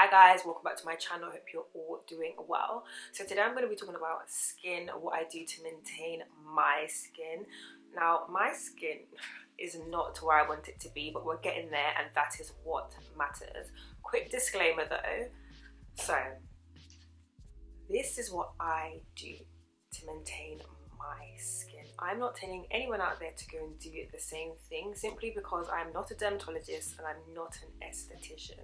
Hi guys, welcome back to my channel. I hope you're all doing well. So today I'm going to be talking about skin, what I do to maintain my skin. Now my skin is not to where I want it to be, but we're getting there, and that is what matters. Quick disclaimer though, so this is what I do to maintain my skin. I'm not telling anyone out there to go and do the same thing, simply because I'm not a dermatologist and I'm not an esthetician,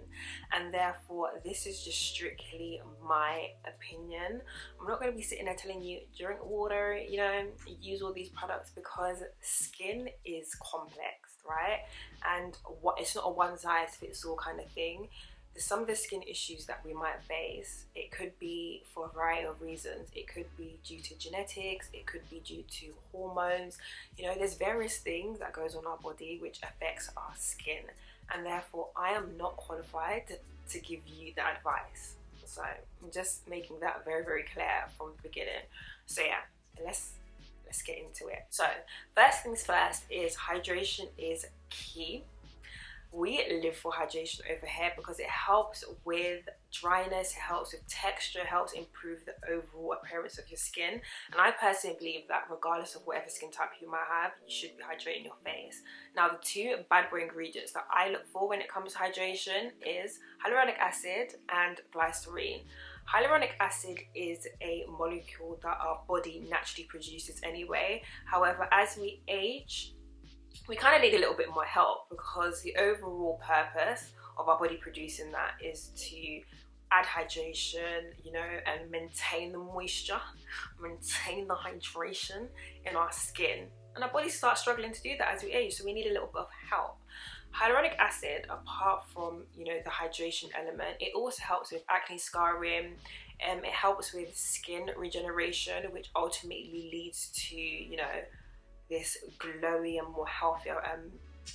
and therefore this is just strictly my opinion. I'm not going to be sitting there telling you drink water, you know, use all these products, because skin is complex, right? And it's not a one size fits all kind of thing. Some of the skin issues that we might face, it could be for a variety of reasons. It could be due to genetics, it could be due to hormones. You know, there's various things that goes on our body which affects our skin, and therefore I am not qualified to give you that advice. So I'm just making that very, very clear from the beginning. So yeah, let's get into it. So first things first is hydration is key. We live for hydration over here because it helps with dryness, it helps with texture, it helps improve the overall appearance of your skin. And I personally believe that regardless of whatever skin type you might have, you should be hydrating your face. Now the two bad boy ingredients that I look for when it comes to hydration is hyaluronic acid and glycerine. Hyaluronic acid is a molecule that our body naturally produces anyway. However, as we age, we kind of need a little bit more help, because the overall purpose of our body producing that is to add hydration, you know, and maintain the moisture, maintain the hydration in our skin. And our body starts struggling to do that as we age, so we need a little bit of help. Hyaluronic acid, apart from, you know, the hydration element, it also helps with acne scarring. It helps with skin regeneration, which ultimately leads to, you know, this glowy and more healthier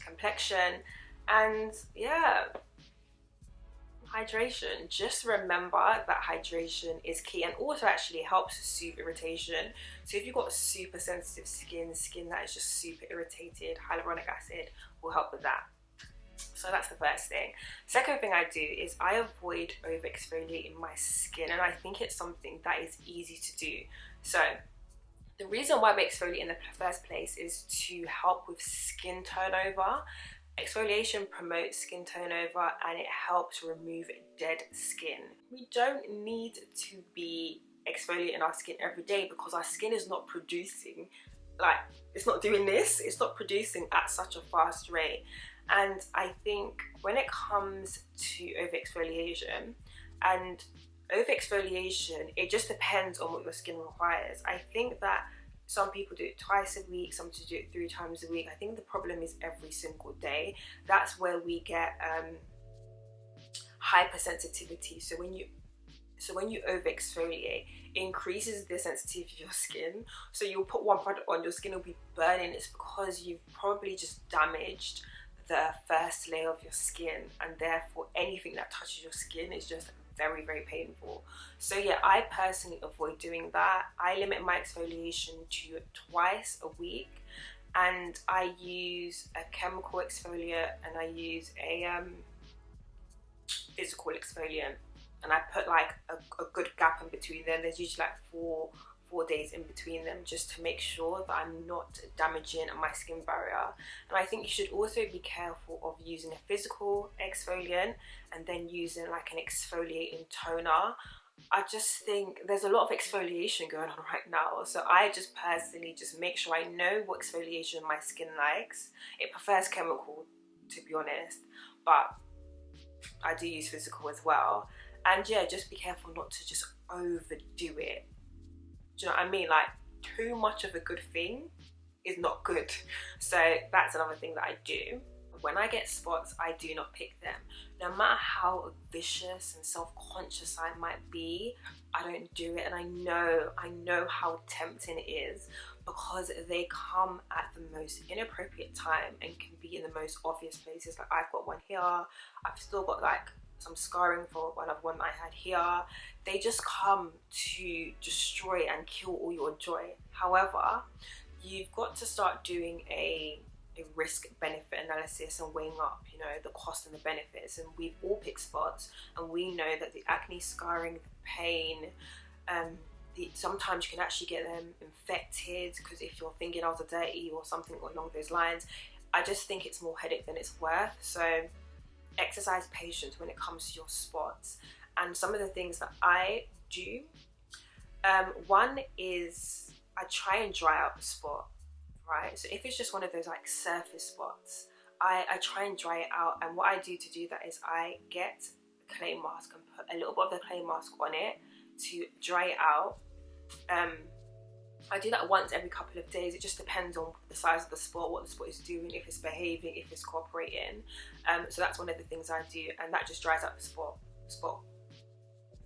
complexion. And yeah, hydration, just remember that hydration is key, and also actually helps soothe irritation. So if you've got super sensitive skin that is just super irritated, hyaluronic acid will help with that. So that's the first thing. Second thing I do is I avoid over exfoliating my skin, and I think it's something that is easy to do. So the reason why we exfoliate in the first place is to help with skin turnover. Exfoliation promotes skin turnover and it helps remove dead skin. We don't need to be exfoliating our skin every day, because our skin is not producing, like, it's not doing this, it's not producing at such a fast rate. And I think when it comes to over exfoliation, and over exfoliation, it just depends on what your skin requires. I think that some people do it twice a week, some do it 3 times a week. I think the problem is every single day. That's where we get hypersensitivity. So when you over exfoliate, it increases the sensitivity of your skin. So you'll put one product on, your skin will be burning. It's because you've probably just damaged the first layer of your skin, and therefore anything that touches your skin is just very, very painful. So yeah, I personally avoid doing that. I limit my exfoliation to twice a week, and I use a chemical exfoliant and I use a physical exfoliant, and I put like a good gap in between them. There's usually like four days in between them, just to make sure that I'm not damaging my skin barrier. And I think you should also be careful of using a physical exfoliant and then using like an exfoliating toner. I just think there's a lot of exfoliation going on right now, so I just personally just make sure I know what exfoliation my skin likes. It prefers chemical, to be honest, but I do use physical as well. And yeah, just be careful not to just overdo it. Do you know what I mean? Like, too much of a good thing is not good. So that's another thing that I do. When I get spots, I do not pick them. No matter how vicious and self-conscious I might be, I don't do it. And I know how tempting it is, because they come at the most inappropriate time and can be in the most obvious places. Like, I've got one here, I've still got like some scarring for one I had here. They just come to destroy and kill all your joy. However, you've got to start doing a a risk benefit analysis and weighing up, you know, the cost and the benefits. And we've all picked spots, and we know that the acne scarring, the pain, sometimes you can actually get them infected, because if your fingernails are dirty or something along those lines, I just think it's more headache than it's worth. So exercise patience when it comes to your spots. And some of the things that I do, one is I try and dry out the spot, right? So if it's just one of those like surface spots, I try and dry it out. And what I do to do that is I get the clay mask and put a little bit of the clay mask on it to dry it out. I do that once every couple of days. It just depends on the size of the spot, what the spot is doing, if it's behaving, if it's cooperating. So that's one of the things I do, and that just dries out the spot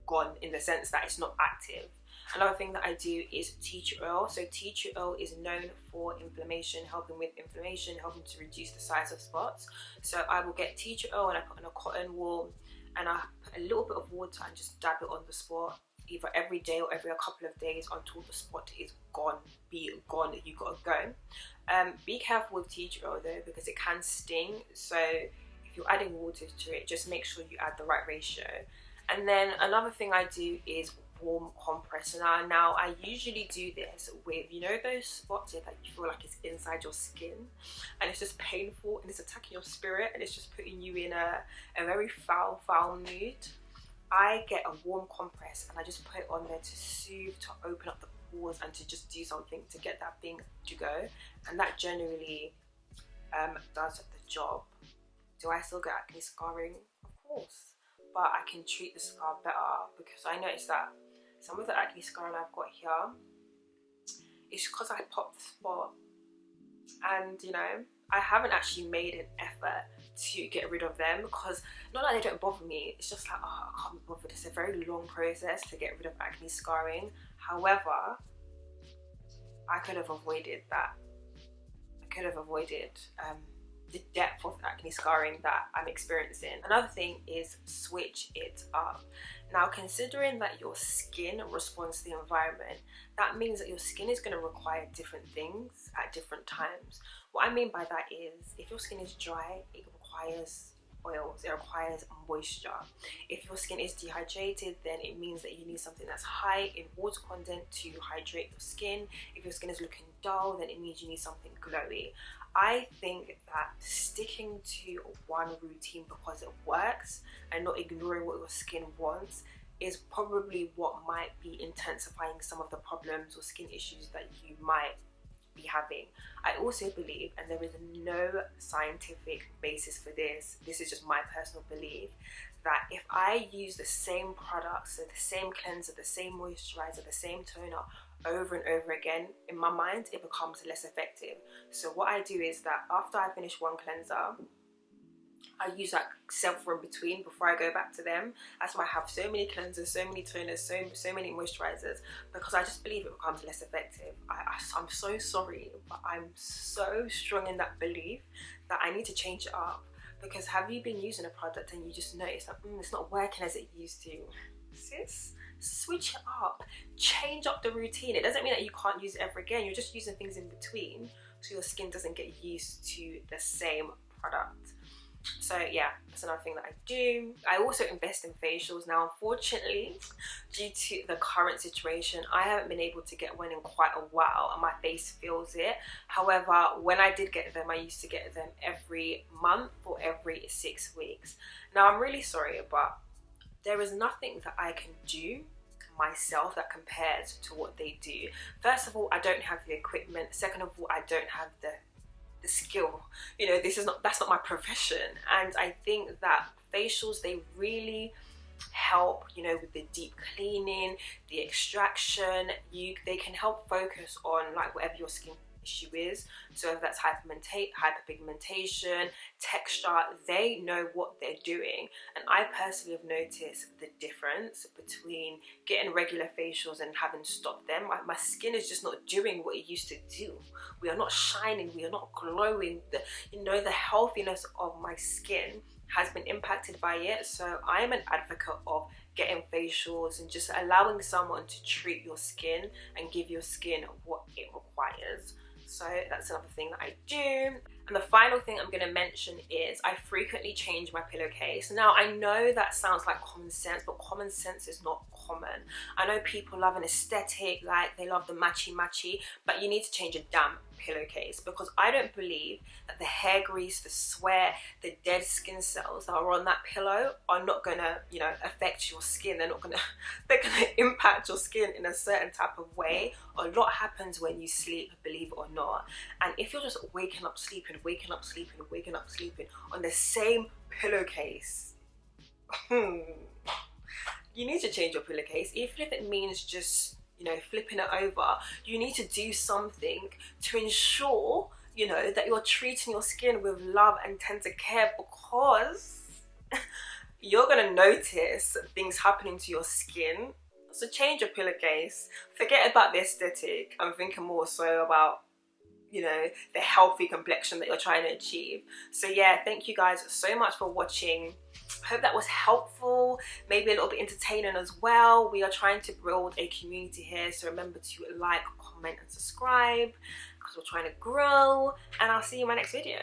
gone, in the sense that it's not active. Another thing that I do is tea tree oil. So tea tree oil is known for inflammation, helping with inflammation, helping to reduce the size of spots. So I will get tea tree oil and I put on a cotton wool, and I put a little bit of water and just dab it on the spot, either every day or every couple of days, until the spot is gone. Be gone, you gotta go. Be careful with tea tree oil though, because it can sting. So if you're adding water to it, just make sure you add the right ratio. And then another thing I do is warm compress. Now I usually do this with, you know, those spots that you feel like it's inside your skin and it's just painful and it's attacking your spirit and it's just putting you in a very foul mood. I get a warm compress and I just put it on there to soothe, to open up the pores, and to just do something to get that thing to go. And that generally does the job. Do I still get acne scarring? Of course, but I can treat the scar better, because I noticed that some of the acne scarring I've got here is because I popped the spot, and you know, I haven't actually made an effort to get rid of them, because not that they don't bother me, it's just like, oh, I can't be bothered. It's a very long process to get rid of acne scarring. However, I could have avoided that. I could have avoided the depth of acne scarring that I'm experiencing. Another thing is switch it up. Now, considering that your skin responds to the environment, that means that your skin is going to require different things at different times. What I mean by that is, if your skin is dry, it requires oils, it requires moisture. If your skin is dehydrated, then it means that you need something that's high in water content to hydrate your skin. If your skin is looking dull, then it means you need something glowy. I think that sticking to one routine because it works and not ignoring what your skin wants is probably what might be intensifying some of the problems or skin issues that you might be having. I also believe, and there is no scientific basis for this, this is just my personal belief, that if I use the same products, so the same cleanser, the same moisturizer, the same toner over and over again, in my mind it becomes less effective. So what I do is that after I finish one cleanser, I use like several in between before I go back to them. That's why I have so many cleansers, so many toners, so many moisturizers, because I just believe it becomes less effective. I'm so sorry, but I'm so strong in that belief that I need to change it up. Because have you been using a product and you just notice that it's not working as it used to? Sis, switch it up, change up the routine. It doesn't mean that you can't use it ever again. You're just using things in between so your skin doesn't get used to the same product. So yeah, that's another thing that I do. I also invest in facials. Now, unfortunately, due to the current situation, I haven't been able to get one in quite a while and my face feels it. However, when I did get them, I used to get them every month or every 6 weeks. Now, I'm really sorry, but there is nothing that I can do myself that compares to what they do. First of all, I don't have the equipment. Second of all, I don't have the skill. You know, that's not my profession. And I think that facials, they really help, you know, with the deep cleaning, the extraction. They can help focus on like whatever your skin issue is. So if that's hyperpigmentation, texture, they know what they're doing. And I personally have noticed the difference between getting regular facials and having stopped them. My skin is just not doing what it used to do. We are not shining, we are not glowing. The healthiness of my skin has been impacted by it. So I am an advocate of getting facials and just allowing someone to treat your skin and give your skin what it requires. So that's another thing that I do. And the final thing I'm going to mention is I frequently change my pillowcase. Now, I know that sounds like common sense, but common sense is not common. I know people love an aesthetic, like they love the matchy, but you need to change a damn pillowcase, because I don't believe that the hair grease, the sweat, the dead skin cells that are on that pillow are not gonna, you know, affect your skin. They're gonna impact your skin in a certain type of way. A lot happens when you sleep, believe it or not. And if you're just waking up sleeping on the same pillowcase, you need to change your pillowcase. Even if it means just, you know, flipping it over, you need to do something to ensure, you know, that you're treating your skin with love and tender care, because you're gonna notice things happening to your skin. So change your pillowcase. Forget about the aesthetic. I'm thinking more so about, you know, the healthy complexion that you're trying to achieve. So yeah, thank you guys so much for watching. I hope that was helpful, maybe a little bit entertaining as well. We are trying to build a community here, so remember to like, comment and subscribe, because we're trying to grow, and I'll see you in my next video.